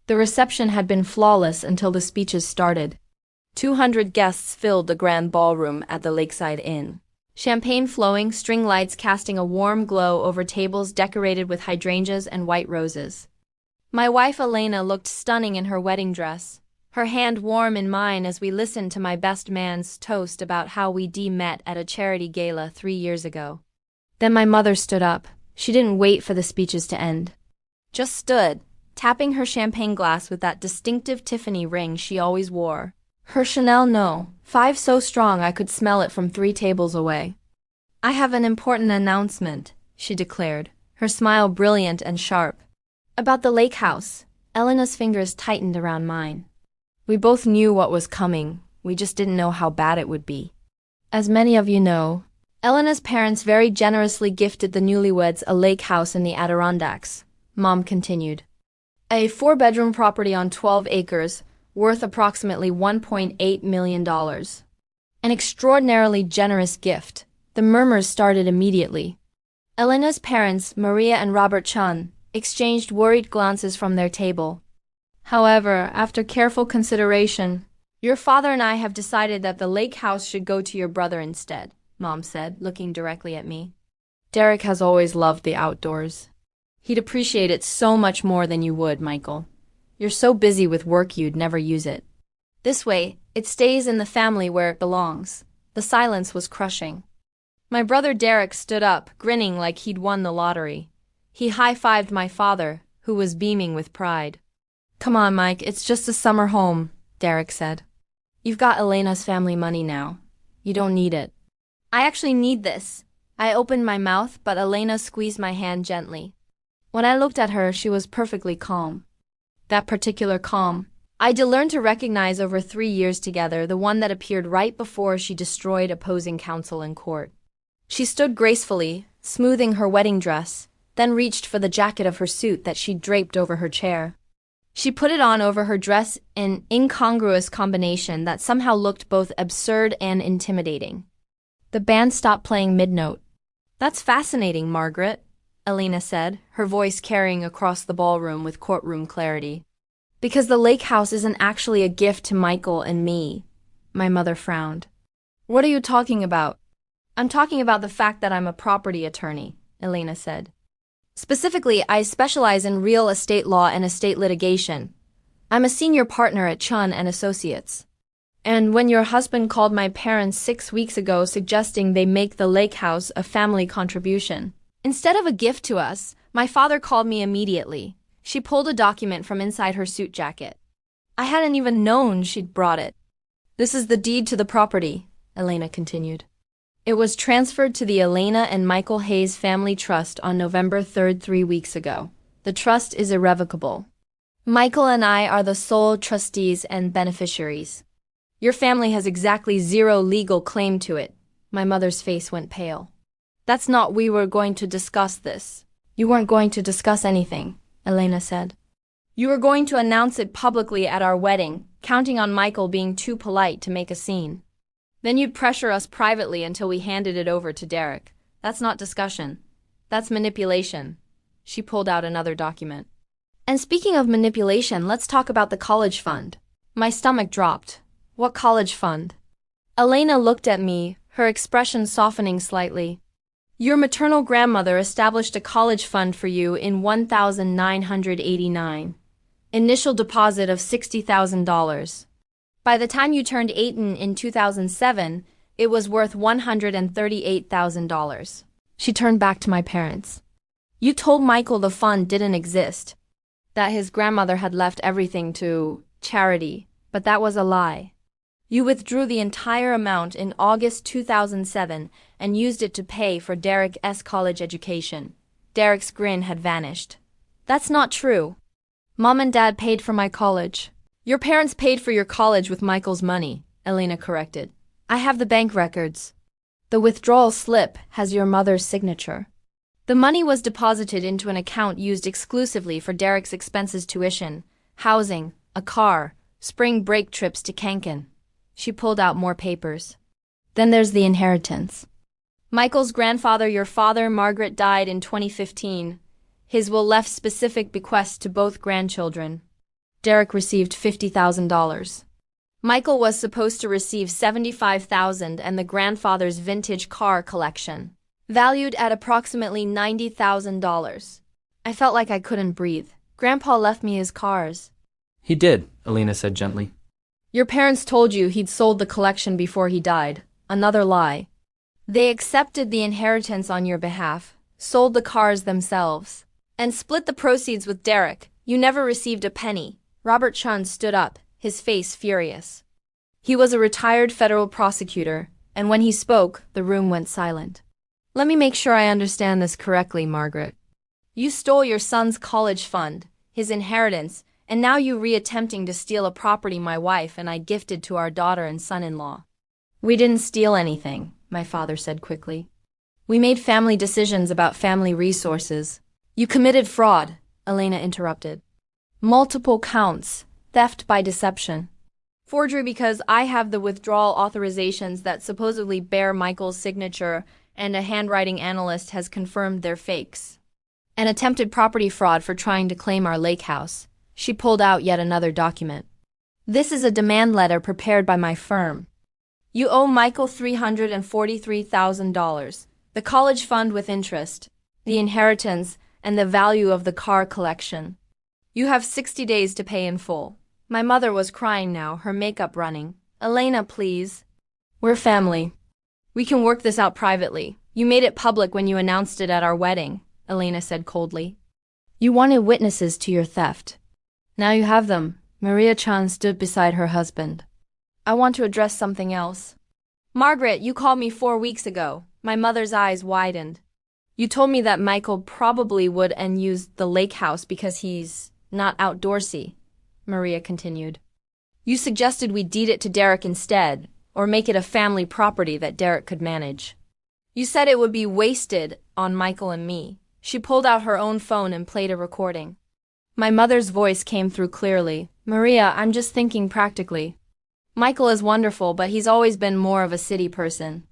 The reception had been flawless until the speeches started. 200 guests filled the grand ballroom at the Lakeside Inn. Champagne flowing, string lights casting a warm glow over tables decorated with hydrangeas and white roses. My wife Elena looked stunning in her wedding dress, her hand warm in mine as we listened to my best man's toast about how we met at a charity gala 3 years ago. Then my mother stood up. She didn't wait for the speeches to end. Just stood, tapping her champagne glass with that distinctive Tiffany ring she always wore. Her Chanel No. 5 so strong I could smell it from 3 tables away. "I have an important announcement," she declared, her smile brilliant and sharp. "About the lake house." Elena's fingers tightened around mine. We both knew what was coming, we just didn't know how bad it would be. As many of you know, Elena's parents very generously gifted the newlyweds a lake house in the Adirondacks, Mom continued. A 4-bedroom property on 12 acres, worth approximately $1.8 million. An extraordinarily generous gift. The murmurs started immediately. Elena's parents, Maria and Robert Chun, exchanged worried glances from their table. However, after careful consideration, "Your father and I have decided that the lake house should go to your brother instead," Mom said, looking directly at me. "Derek has always loved the outdoors. He'd appreciate it so much more than you would, Michael. You're so busy with work you'd never use it. This way, it stays in the family where it belongs." The silence was crushing. My brother Derek stood up, grinning like he'd won the lottery. He high-fived my father, who was beaming with pride. "Come on, Mike, it's just a summer home," Derek said. "You've got Elena's family money now. You don't need it." "I actually need this." I opened my mouth, but Elena squeezed my hand gently. When I looked at her, she was perfectly calm. That particular calm I'd learned to recognize over 3 years together, the one that appeared right before she destroyed opposing counsel in court. She stood gracefully, smoothing her wedding dress, then reached for the jacket of her suit that she'd draped over her chair. She put it on over her dress, an incongruous combination that somehow looked both absurd and intimidating. The band stopped playing mid-note. "That's fascinating, Margaret," Elena said, her voice carrying across the ballroom with courtroom clarity. "Because the lake house isn't actually a gift to Michael and me." My mother frowned. "What are you talking about?" "I'm talking about the fact that I'm a property attorney," Elena said. "Specifically, I specialize in real estate law and estate litigation. I'm a senior partner at Chun and Associates. And when your husband called my parents 6 weeks ago suggesting they make the lake house a family contribution, instead of a gift to us, my father called me immediately." She pulled a document from inside her suit jacket. "I hadn't even known she'd brought it." "This is the deed to the property," Elena continued. "It was transferred to the Elena and Michael Hayes Family Trust on November 3rd, 3 weeks ago. The trust is irrevocable. Michael and I are the sole trustees and beneficiaries. Your family has exactly 0 legal claim to it." My mother's face went pale. "That's not we were going to discuss this." "You weren't going to discuss anything," Elena said. "You were going to announce it publicly at our wedding, counting on Michael being too polite to make a scene. Then you'd pressure us privately until we handed it over to Derek. That's not discussion. That's manipulation." She pulled out another document. "And speaking of manipulation, let's talk about the college fund." My stomach dropped. "What college fund?" Elena looked at me, her expression softening slightly. "Your maternal grandmother established a college fund for you in 1989. Initial deposit of $60,000. By the time you turned 8 in 2007, it was worth $138,000. She turned back to my parents. "You told Michael the fund didn't exist, that his grandmother had left everything to charity, but that was a lie. You withdrew the entire amount in August 2007 and used it to pay for Derek's college education." Derek's grin had vanished. "That's not true. Mom and Dad paid for my college." "Your parents paid for your college with Michael's money," Elena corrected. "I have the bank records. The withdrawal slip has your mother's signature. The money was deposited into an account used exclusively for Derek's expenses, tuition, housing, a car, spring break trips to Cancun." She pulled out more papers. "Then there's the inheritance. Michael's grandfather, your father, Margaret, died in 2015. His will left specific bequests to both grandchildren. Derek received $50,000. Michael was supposed to receive $75,000 and the grandfather's vintage car collection, valued at approximately $90,000. I felt like I couldn't breathe. Grandpa left me his cars. He did, Elena said gently. Your parents told you he'd sold the collection before he died. Another lie. They accepted the inheritance on your behalf, sold the cars themselves, and split the proceeds with Derek. You never received a penny. Robert Chun stood up, his face furious. He was a retired federal prosecutor, and when he spoke, the room went silent. Let me make sure I understand this correctly, Margaret. You stole your son's college fund, his inheritance, and now you reattempting to steal a property my wife and I gifted to our daughter and son-in-law. We didn't steal anything, my father said quickly. We made family decisions about family resources. You committed fraud, Elena interrupted. Multiple counts, theft by deception. Forgery because I have the withdrawal authorizations that supposedly bear Michael's signature and a handwriting analyst has confirmed they're fakes. And attempted property fraud for trying to claim our lake house. She pulled out yet another document. This is a demand letter prepared by my firm. You owe Michael $343,000, the college fund with interest, the inheritance, and the value of the car collection. You have 60 days to pay in full. My mother was crying now, her makeup running. Elena, please. We're family. We can work this out privately. You made it public when you announced it at our wedding, Elena said coldly. You wanted witnesses to your theft. Now you have them. Maria Chan stood beside her husband. I want to address something else. Margaret, you called me 4 weeks ago. My mother's eyes widened. You told me that Michael probably would and used the lake house because he's not outdoorsy, Maria continued. You suggested we deed it to Derek instead, or make it a family property that Derek could manage. You said it would be wasted on Michael and me. She pulled out her own phone and played a recording. My mother's voice came through clearly. Maria, I'm just thinking practically. Michael is wonderful, but he's always been more of a city person.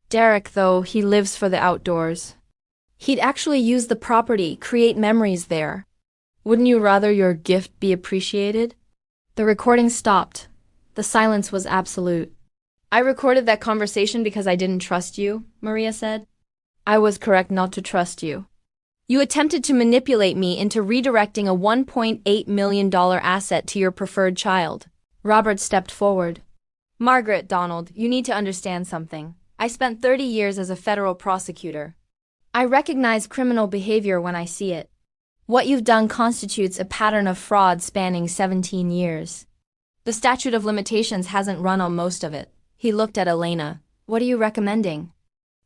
Derek, though, he lives for the outdoors. He'd actually use the property, create memories there. Wouldn't you rather your gift be appreciated? The recording stopped. The silence was absolute. I recorded that conversation because I didn't trust you, Maria said. I was correct not to trust you. You attempted to manipulate me into redirecting a $1.8 million asset to your preferred child. Robert stepped forward. Margaret, Donald, you need to understand something. I spent 30 years as a federal prosecutor. I recognize criminal behavior when I see it. What you've done constitutes a pattern of fraud spanning 17 years. The statute of limitations hasn't run on most of it. He looked at Elena. What are you recommending?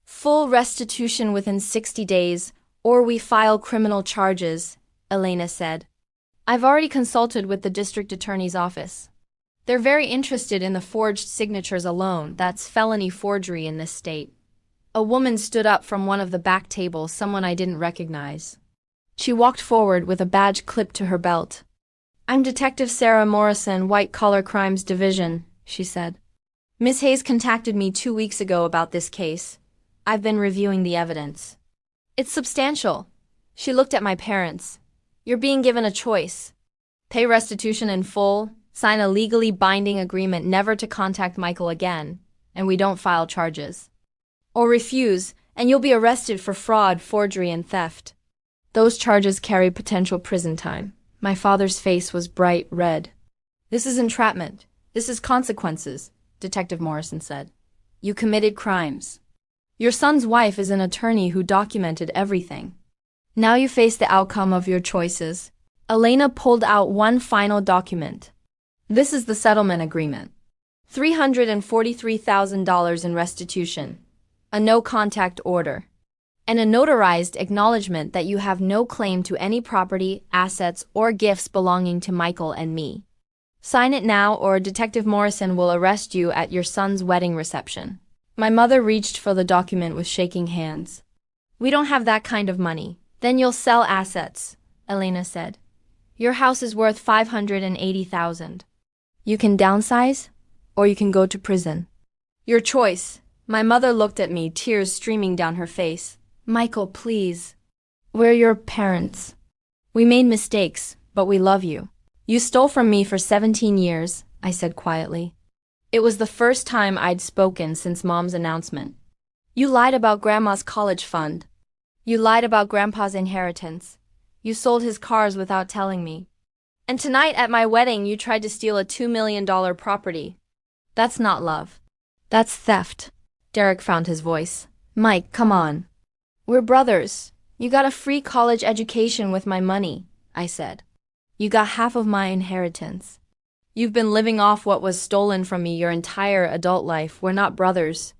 Full restitution within 60 days, or we file criminal charges, Elena said. I've already consulted with the district attorney's office. They're very interested in the forged signatures alone. That's felony forgery in this state. A woman stood up from one of the back tables, someone I didn't recognize. She walked forward with a badge clipped to her belt. I'm Detective Sarah Morrison, White Collar Crimes Division, she said. Miss Hayes contacted me 2 weeks ago about this case. I've been reviewing the evidence. It's substantial. She looked at my parents. You're being given a choice. Pay restitution in full, sign a legally binding agreement never to contact Michael again, and we don't file charges. Or refuse, and you'll be arrested for fraud, forgery, and theft. Those charges carry potential prison time. My father's face was bright red. This is entrapment. This is consequences, Detective Morrison said. You committed crimes. Your son's wife is an attorney who documented everything. Now you face the outcome of your choices. Elena pulled out one final document. This is the settlement agreement. $343,000 in restitution. A no-contact order. And a notarized acknowledgement that you have no claim to any property, assets, or gifts belonging to Michael and me. Sign it now or Detective Morrison will arrest you at your son's wedding reception. My mother reached for the document with shaking hands. We don't have that kind of money. Then you'll sell assets, Elena said. Your house is worth $580,000. You can downsize, or you can go to prison. Your choice. My mother looked at me, tears streaming down her face. Michael, please. We're your parents. We made mistakes, but we love you. You stole from me for 17 years, I said quietly. It was the first time I'd spoken since Mom's announcement. You lied about Grandma's college fund. You lied about Grandpa's inheritance. You sold his cars without telling me. And tonight at my wedding you tried to steal a $2 million property. That's not love. That's theft. Derek found his voice. Mike, come on. We're brothers. You got a free college education with my money, I said. You got half of my inheritance. You've been living off what was stolen from me your entire adult life. We're not brothers.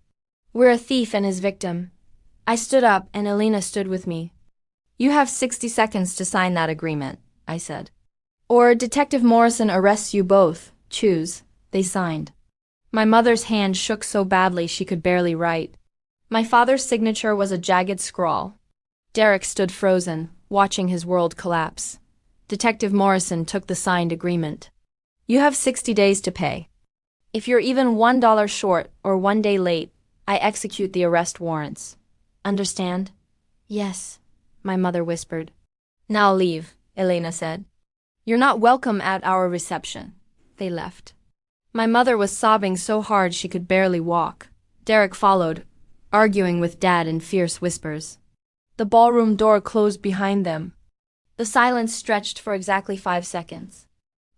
We're a thief and his victim. I stood up and Elena stood with me. You have 60 seconds to sign that agreement, I said. Or Detective Morrison arrests you both. Choose. They signed. My mother's hand shook so badly she could barely write. My father's signature was a jagged scrawl. Derek stood frozen, watching his world collapse. Detective Morrison took the signed agreement. You have 60 days to pay. If you're even $1 short or 1 day late, I execute the arrest warrants. Understand? Yes, my mother whispered. Now leave, Elena said. You're not welcome at our reception. They left. My mother was sobbing so hard she could barely walk. Derek followed, arguing with Dad in fierce whispers. The ballroom door closed behind them. The silence stretched for exactly 5 seconds.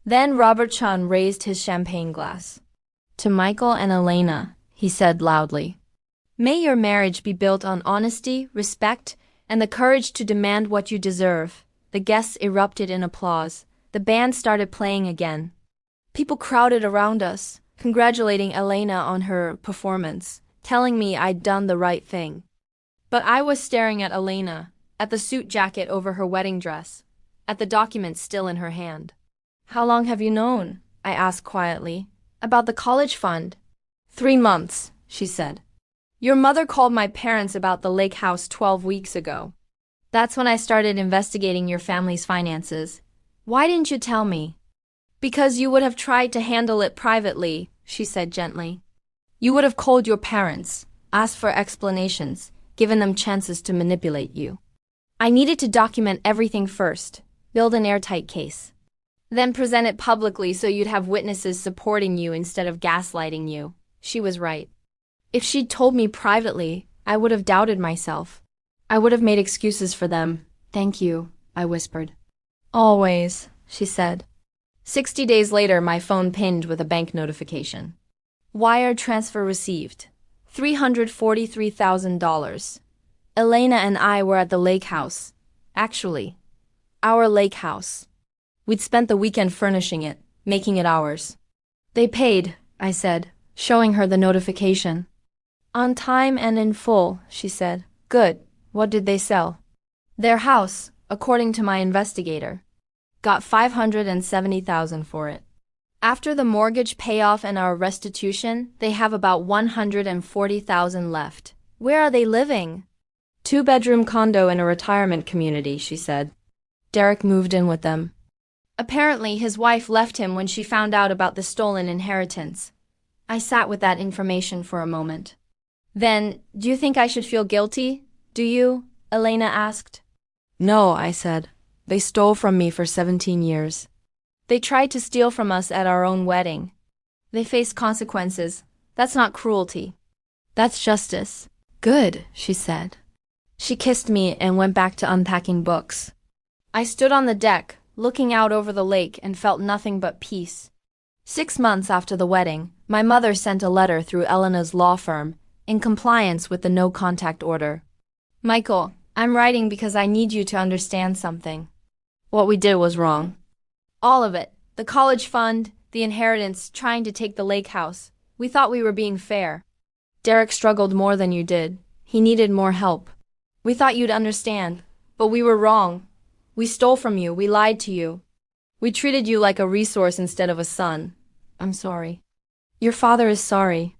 Then Robert Chun raised his champagne glass. To Michael and Elena, he said loudly. May your marriage be built on honesty, respect, and the courage to demand what you deserve. The guests erupted in applause. The band started playing again. People crowded around us, congratulating Elena on her performance, telling me I'd done the right thing. But I was staring at Elena, at the suit jacket over her wedding dress, at the document still in her hand. How long have you known? I asked quietly. About the college fund. 3 months, she said. Your mother called my parents about the lake house 12 weeks ago. That's when I started investigating your family's finances. Why didn't you tell me? Because you would have tried to handle it privately, she said gently. You would have called your parents, asked for explanations, given them chances to manipulate you. I needed to document everything first, build an airtight case. Then present it publicly so you'd have witnesses supporting you instead of gaslighting you. She was right. If she'd told me privately, I would have doubted myself. I would have made excuses for them. Thank you, I whispered. Always, she said. 60 days later, my phone pinged with a bank notification. Wire transfer received. $343,000. Elena and I were at the lake house. Actually, our lake house. We'd spent the weekend furnishing it, making it ours. They paid, I said, showing her the notification. On time and in full, she said. Good. What did they sell? Their house, according to my investigator. Got $570,000 for it. After the mortgage payoff and our restitution, they have about $140,000 left. Where are they living? 2-bedroom condo in a retirement community, she said. Derek moved in with them. Apparently, his wife left him when she found out about the stolen inheritance. I sat with that information for a moment. Then, do you think I should feel guilty? Do you? Elena asked. No, I said. They stole from me for 17 years. They tried to steal from us at our own wedding. They faced consequences. That's not cruelty. That's justice. Good, she said. She kissed me and went back to unpacking books. I stood on the deck, looking out over the lake, and felt nothing but peace. 6 months after the wedding, my mother sent a letter through Elena's law firm, in compliance with the no-contact order. Michael, I'm writing because I need you to understand something. What we did was wrong. All of it. The college fund, the inheritance, trying to take the lake house. We thought we were being fair. Derek struggled more than you did. He needed more help. We thought you'd understand, but we were wrong. We stole from you. We lied to you. We treated you like a resource instead of a son. I'm sorry. Your father is sorry.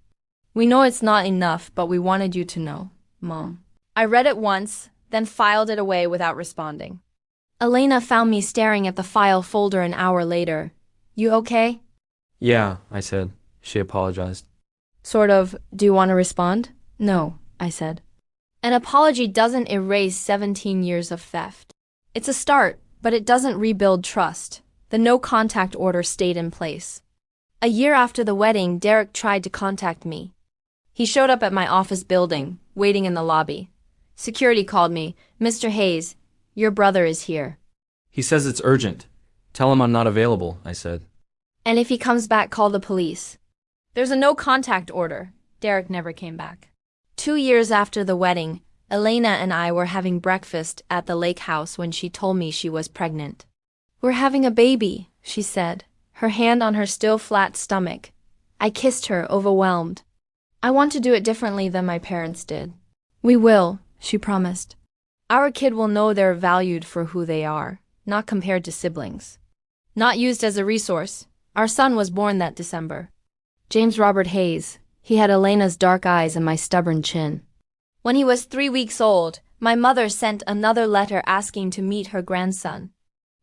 We know it's not enough, but we wanted you to know, Mom. I read it once, then filed it away without responding. Elena found me staring at the file folder an hour later. You okay? Yeah, I said. She apologized. Sort of, do you want to respond? No, I said. An apology doesn't erase 17 years of theft. It's a start, but it doesn't rebuild trust. The no-contact order stayed in place. A year after the wedding, Derek tried to contact me. He showed up at my office building, waiting in the lobby. Security called me. "Mr. Hayes, your brother is here. He says it's urgent. Tell him I'm not available," I said. And if he comes back, call the police." "There's a no-contact order." Derek never came back. 2 years after the wedding, Elena and I were having breakfast at the lake house when she told me she was pregnant. "We're having a baby," she said, her hand on her still flat stomach. I kissed her, overwhelmed. "I want to do it differently than my parents did." "We will," she promised. "Our kid will know they're valued for who they are, not compared to siblings. Not used as a resource." Our son was born that December. James Robert Hayes. He had Elena's dark eyes and my stubborn chin. When he was 3 weeks old, my mother sent another letter asking to meet her grandson.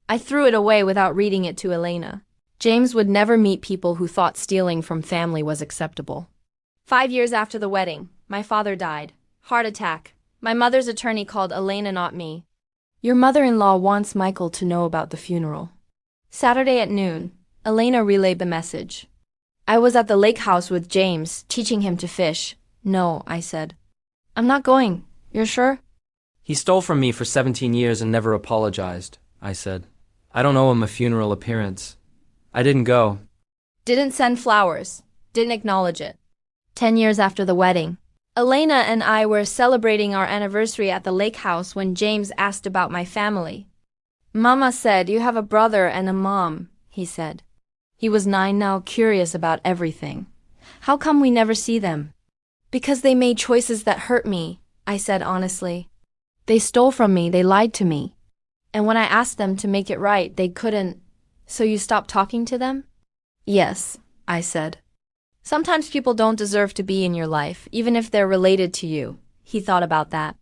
I threw it away without reading it to Elena. James would never meet people who thought stealing from family was acceptable. 5 years after the wedding, my father died. Heart attack. My mother's attorney called Elena, not me. "Your mother-in-law wants Michael to know about the funeral." Saturday at noon, Elena relayed the message. "I was at the lake house with James, teaching him to fish." "No," I said. "I'm not going. You're sure?" He stole from me for 17 years and never apologized, I said. I don't owe him a funeral appearance. I didn't go. Didn't send flowers. Didn't acknowledge it. 10 years after the wedding, Elena and I were celebrating our anniversary at the lake house when James asked about my family. "Mama said you have a brother and a mom," he said. He was 9 now, curious about everything. "How come we never see them?" "Because they made choices that hurt me," I said honestly. "They stole from me, they lied to me. And when I asked them to make it right, they couldn't. So you stopped talking to them?" "Yes," I said. "Sometimes people don't deserve to be in your life, even if they're related to you." He thought about that.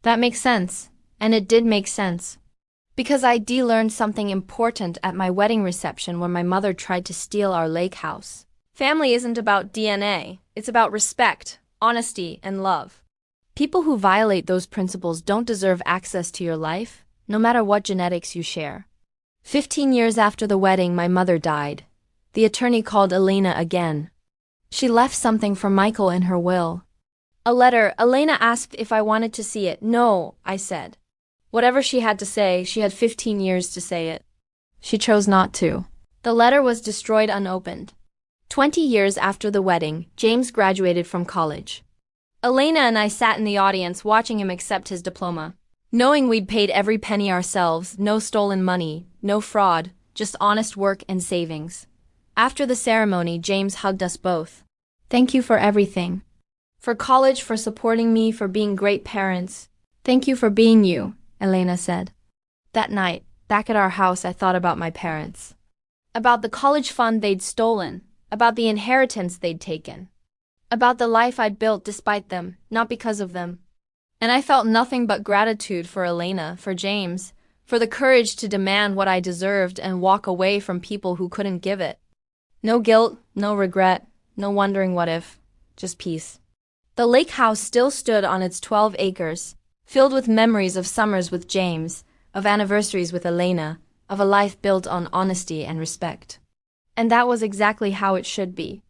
That makes sense. And it did make sense. Because I learned something important at my wedding reception when my mother tried to steal our lake house. Family isn't about DNA. It's about respect, honesty, and love. People who violate those principles don't deserve access to your life, no matter what genetics you share. 15 years after the wedding, my mother died. The attorney called Elena again. She left something for Michael in her will. A letter. Elena asked if I wanted to see it. "No," I said. Whatever she had to say, she had 15 years to say it. She chose not to. The letter was destroyed unopened. 20 years after the wedding, James graduated from college. Elena and I sat in the audience watching him accept his diploma. Knowing we'd paid every penny ourselves, no stolen money, no fraud, just honest work and savings. After the ceremony, James hugged us both. "Thank you for everything. For college, for supporting me, for being great parents. Thank you for being you," Elena said. That night, back at our house, I thought about my parents. About the college fund they'd stolen, about the inheritance they'd taken. About the life I'd built despite them, not because of them. And I felt nothing but gratitude for Elena, for James, for the courage to demand what I deserved and walk away from people who couldn't give it. No guilt, no regret, no wondering what if, just peace. The lake house still stood on its 12 acres, filled with memories of summers with James, of anniversaries with Elena, of a life built on honesty and respect. And that was exactly how it should be.